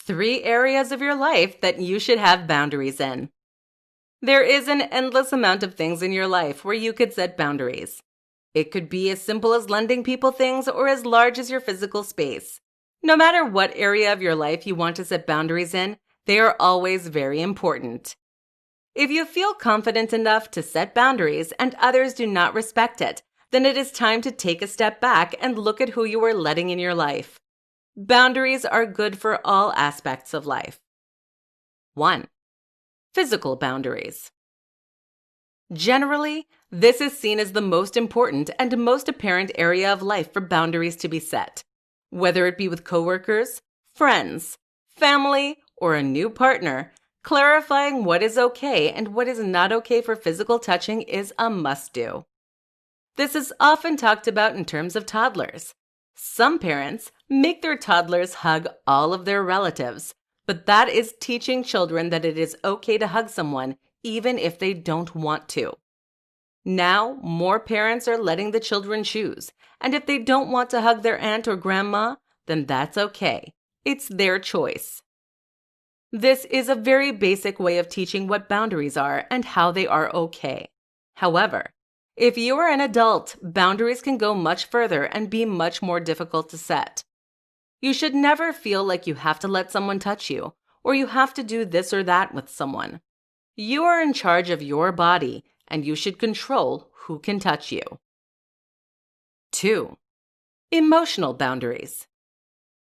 3 areas of your life that you should have boundaries in. There is an endless amount of things in your life where you could set boundaries. It could be as simple as lending people things or as large as your physical space. No matter what area of your life you want to set boundaries in, they are always very important. If you feel confident enough to set boundaries and others do not respect it, then it is time to take a step back and look at who you are letting in your life. Boundaries are good for all aspects of life. 1. Physical boundaries. Generally, this is seen as the most important and most apparent area of life for boundaries to be set. Whether it be with coworkers, friends, family, or a new partner, clarifying what is okay and what is not okay for physical touching is a must-do. This is often talked about in terms of toddlers. Some parents make their toddlers hug all of their relatives, but that is teaching children that it is okay to hug someone even if they don't want to. Now, more parents are letting the children choose, and if they don't want to hug their aunt or grandma, then that's okay. It's their choice. This is a very basic way of teaching what boundaries are and how they are okay. However, if you are an adult, boundaries can go much further and be much more difficult to set. You should never feel like you have to let someone touch you, or you have to do this or that with someone. You are in charge of your body, and you should control who can touch you. 2. Emotional boundaries.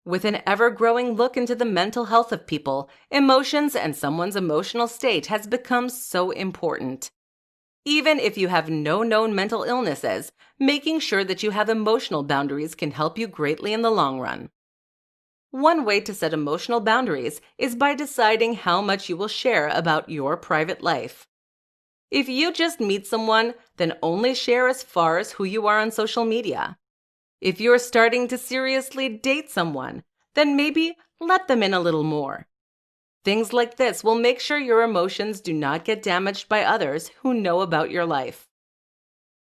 With an ever-growing look into the mental health of people, emotions and someone's emotional state has become so important. Even if you have no known mental illnesses, making sure that you have emotional boundaries can help you greatly in the long run. One way to set emotional boundaries is by deciding how much you will share about your private life. If you just meet someone, then only share as far as who you are on social media. If you're starting to seriously date someone, then maybe let them in a little more. Things like this will make sure your emotions do not get damaged by others who know about your life.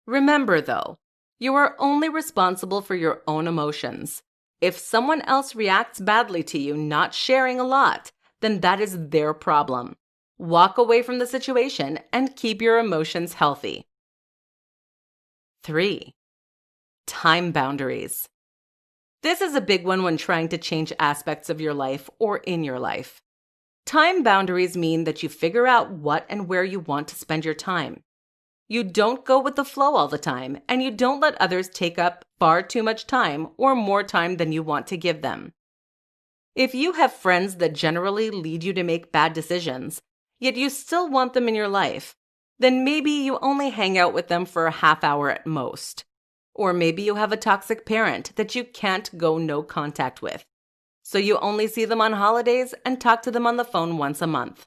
Remember, though, you are only responsible for your own emotions. If someone else reacts badly to you not sharing a lot, then that is their problem. Walk away from the situation and keep your emotions healthy. 3. Time boundaries. This is a big one when trying to change aspects of your life or in your life. Time boundaries mean that you figure out what and where you want to spend your time. You don't go with the flow all the time, and you don't let others take up far too much time or more time than you want to give them. If you have friends that generally lead you to make bad decisions, yet you still want them in your life, then maybe you only hang out with them for a half hour at most. Or maybe you have a toxic parent that you can't go no contact with, so you only see them on holidays and talk to them on the phone once a month.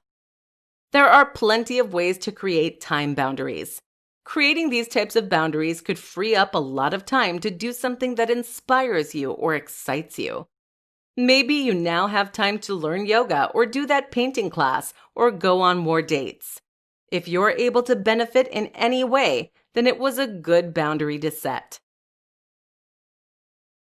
There are plenty of ways to create time boundaries. Creating these types of boundaries could free up a lot of time to do something that inspires you or excites you. Maybe you now have time to learn yoga or do that painting class or go on more dates. If you're able to benefit in any way, then it was a good boundary to set.